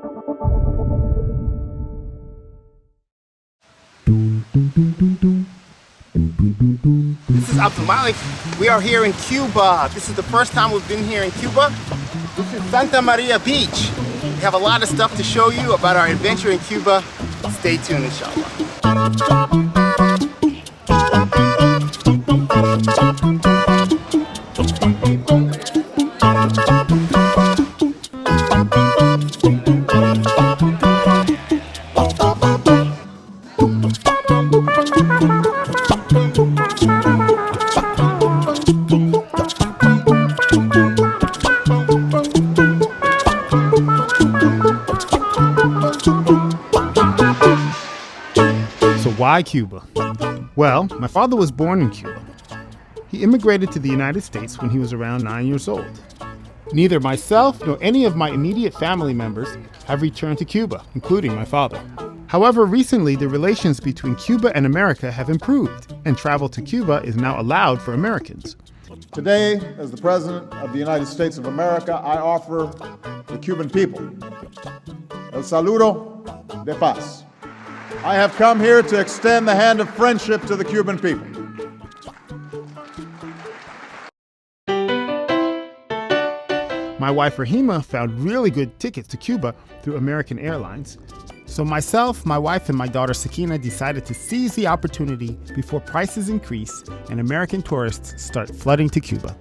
This is Abdul-Malik. We are here in Cuba. This is the first time we've been here in Cuba. This is Santa Maria Beach. We have a lot of stuff to show you about our adventure in Cuba. Stay tuned, inshallah. Why Cuba? Well, my father was born in Cuba. He immigrated to the United States when he was around 9 years old. Neither myself nor any of my immediate family members have returned to Cuba, including my father. However, recently the relations between Cuba and America have improved, and travel to Cuba is now allowed for Americans. Today, as the President of the United States of America, I offer the Cuban people el saludo de paz. I have come here to extend the hand of friendship to the Cuban people. My wife Rihla found really good tickets to Cuba through American Airlines. So myself, my wife, and my daughter Sakina decided to seize the opportunity before prices increase and American tourists start flooding to Cuba.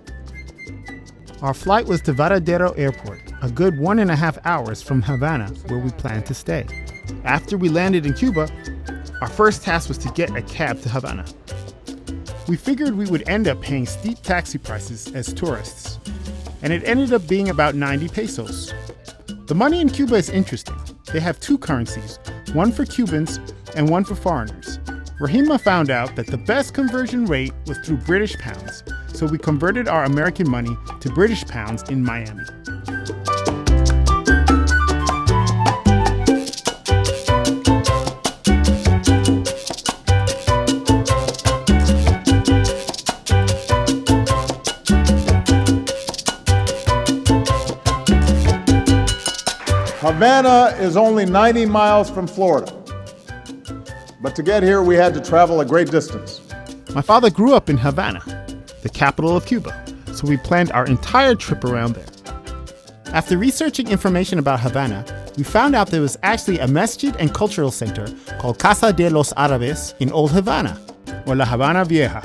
Our flight was to Varadero Airport, a good 1.5 hours from Havana, where we planned to stay. After we landed in Cuba, our first task was to get a cab to Havana. We figured we would end up paying steep taxi prices as tourists, and it ended up being about 90 pesos. The money in Cuba is interesting. They have two currencies, one for Cubans and one for foreigners. Rihla found out that the best conversion rate was through British pounds, so we converted our American money to British pounds in Miami. Havana is only 90 miles from Florida, but to get here we had to travel a great distance. My father grew up in Havana, the capital of Cuba, so we planned our entire trip around there. After researching information about Havana, we found out there was actually a masjid and cultural center called Casa De Los Ereb in Old Havana, or La Habana Vieja.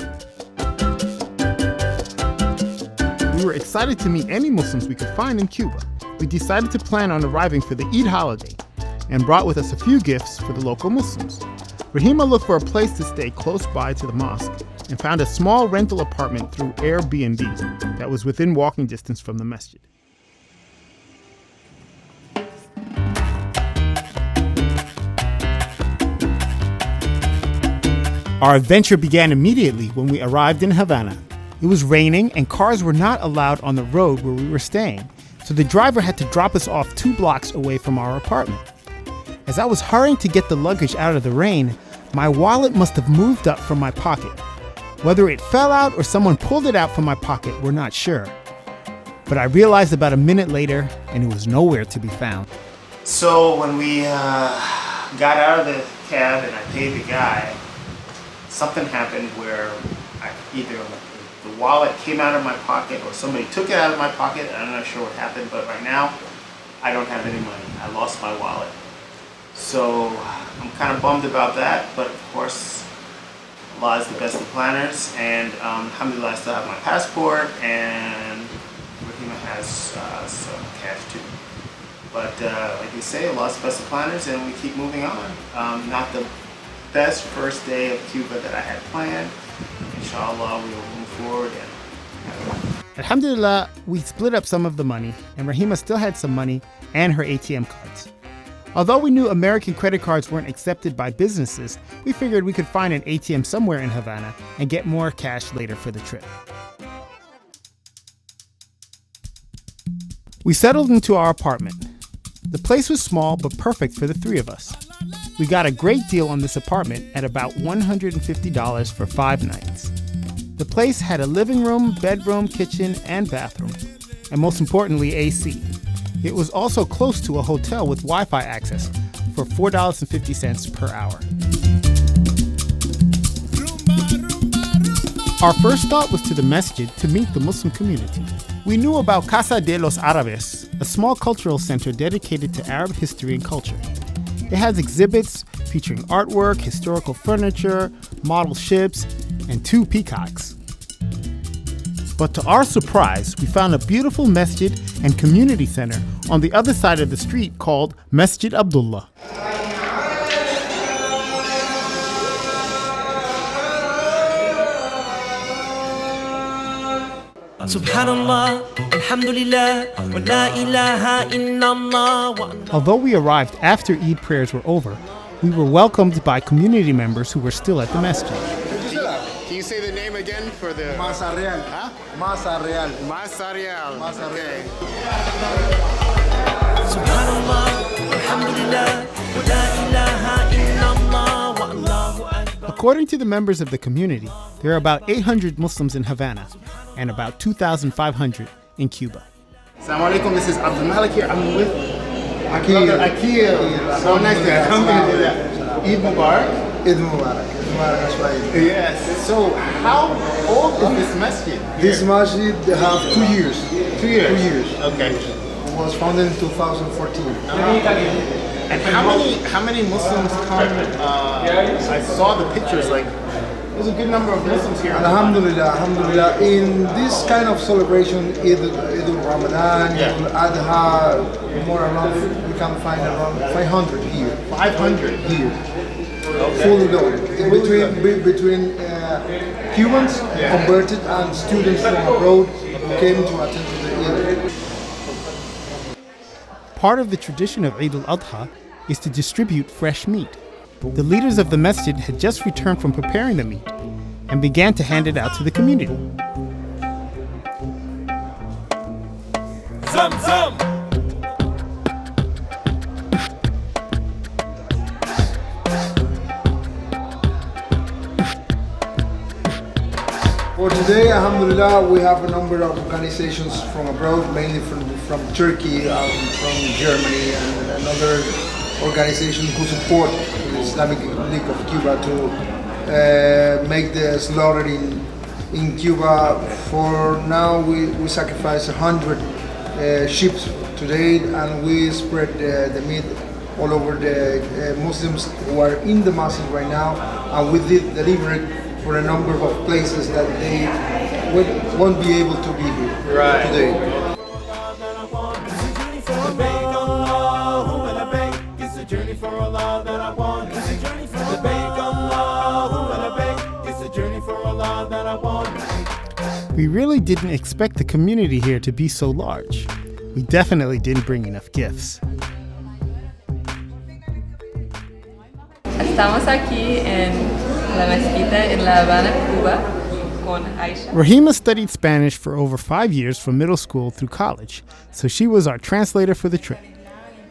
We were excited to meet any Muslims we could find in Cuba. We decided to plan on arriving for the Eid holiday and brought with us a few gifts for the local Muslims. Rihla looked for a place to stay close by to the mosque and found a small rental apartment through Airbnb that was within walking distance from the masjid. Our adventure began immediately when we arrived in Havana. It was raining and cars were not allowed on the road where we were staying, so the driver had to drop us off 2 blocks away from our apartment. As I was hurrying to get the luggage out of the rain, my wallet must have moved up from my pocket. Whether it fell out or someone pulled it out from my pocket, we're not sure. But I realized about a minute later, and it was nowhere to be found. So when we got out of the cab and I paid the guy, something happened where either the wallet came out of my pocket or somebody took it out of my pocket. I'm not sure what happened, but right now I don't have any money. I lost my wallet. So I'm kind of bummed about that, but of course Allah is the best of planners, and alhamdulillah I still have my passport, and Rihla has some cash too. But like we say, Allah is the best of planners, and we keep moving on. Not the best first day of Cuba that I had planned. Inshallah, we will move forward and Alhamdulillah, we split up some of the money, and Rihla still had some money and her ATM cards. Although we knew American credit cards weren't accepted by businesses, we figured we could find an ATM somewhere in Havana and get more cash later for the trip. We settled into our apartment. The place was small but perfect for the 3 of us. We got a great deal on this apartment at about $150 for 5 nights. The place had a living room, bedroom, kitchen, and bathroom, and most importantly, AC. It was also close to a hotel with Wi-Fi access for $4.50 per hour. Our first stop was to the masjid to meet the Muslim community. We knew about Casa De Los Ereb, a small cultural center dedicated to Arab history and culture. It has exhibits featuring artwork, historical furniture, model ships, and 2 peacocks. But to our surprise, we found a beautiful masjid and community center on the other side of the street called Masjid Abdullah. Subhanallah, alhamdulillah, wa la ilaha illallah. Although we arrived after Eid prayers were over, we were welcomed by community members who were still at the masjid. Can you say the name again for the... Masa Real. Huh? Masa Real. Masarial. Masa Okay. Subhanallah, alhamdulillah, wa la ilaha illallah, wa Allahu akbar. According to the members of the community, there are about 800 Muslims in Havana and about 2,500 in Cuba. Assalamu alaikum, this is Abdul-Malik here. I'm with Akil. brother Akil. So nice to come to that. Eid Mubarak. Eid Mubarak. Eid Mubarak, that's right. Yes. So how old is this masjid? This masjid they have 2 years. 2 years. 2 years. Okay. It was founded in 2014. And how many Muslims come? I saw the pictures. Like, there's a good number of Muslims here. Alhamdulillah, alhamdulillah. In this kind of celebration, Eid al-Ramadan, Yeah. Eid al-Adha, more around, we can find around 500 here. 500 Here. Okay. Fully loaded. Between Cubans converted and students from abroad who came to attend to the Eid. Part of the tradition of Eid al-Adha is to distribute fresh meat. The leaders of the masjid had just returned from preparing the meat and began to hand it out to the community. Zam zam. For today, alhamdulillah, we have a number of organizations from abroad, mainly from Turkey and from Germany, and another organization who support the Islamic League of Cuba to make the slaughter in Cuba. For now, we sacrifice 100 sheep today, and we spread the meat all over the Muslims who are in the masjid right now, and we did deliver it for a number of places that they won't be able to be here today. We really didn't expect the community here to be so large. We definitely didn't bring enough gifts. Estamos aquí en la mezquita en La Habana, Cuba, con Aisha. Rihla studied Spanish for over 5 years from middle school through college, so she was our translator for the trip.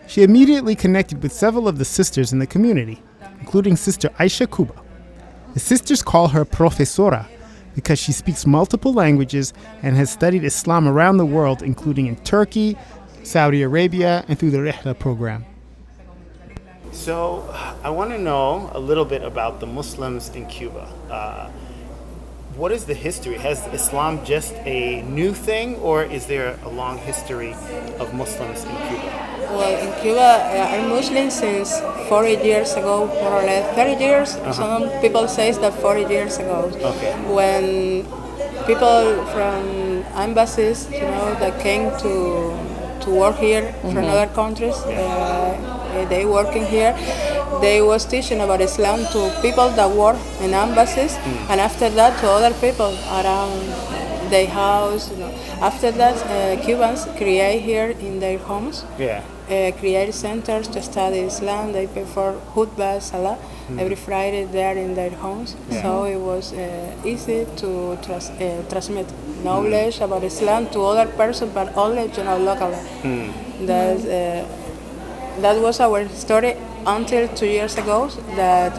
She immediately connected with several of the sisters in the community, including Sister Aisha Cuba. The sisters call her profesora because she speaks multiple languages and has studied Islam around the world, including in Turkey, Saudi Arabia, and through the Rihla program. So I want to know a little bit about the Muslims in Cuba. What is the history? Has Islam just a new thing, or is there a long history of Muslims in Cuba? Well, in Cuba, I'm Muslim since 40 years ago, more or less 30 years. Some people say that 40 years ago. Okay. When people from embassies, that came to work here from other countries, they working here. They was teaching about Islam to people that work in embassies, and after that to other people around their house. After that, Cubans create here in their homes. Yeah. Create centers to study Islam. They perform khutbah, salah every Friday there in their homes. Yeah. So it was easy to transmit knowledge about Islam to other person, but only locally. That was our story until 2 years ago that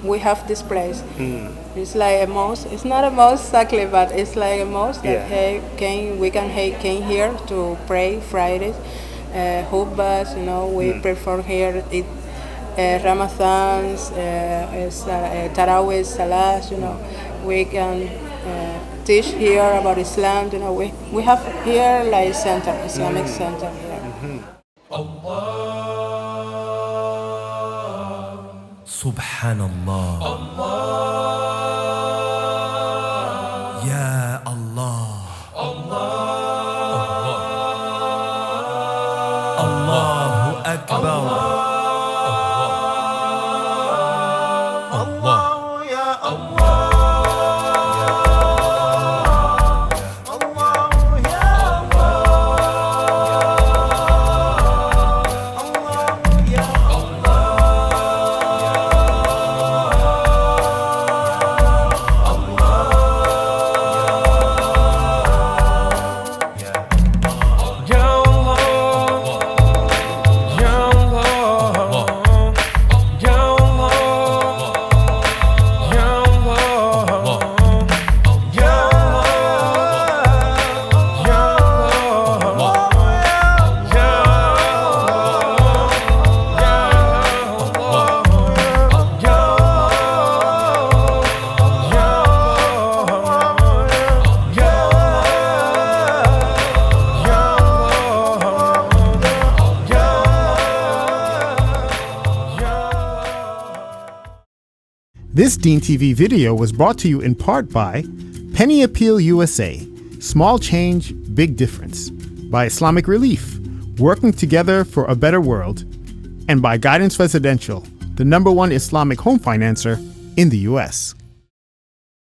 we have this place. It's like a mosque. It's not a mosque exactly, but it's like a mosque that Yeah. came here to pray Fridays, khutbahs. We perform here it Ramadans, Tarawih, Salas. We can teach here about Islam. We have here like center, Islamic center here. Subhanallah. Ya Allah. Allahu Akbar. This Deen TV video was brought to you in part by Penny Appeal USA, Small Change, Big Difference, by Islamic Relief, Working Together for a Better World, and by Guidance Residential, the #1 Islamic home financer in the U.S.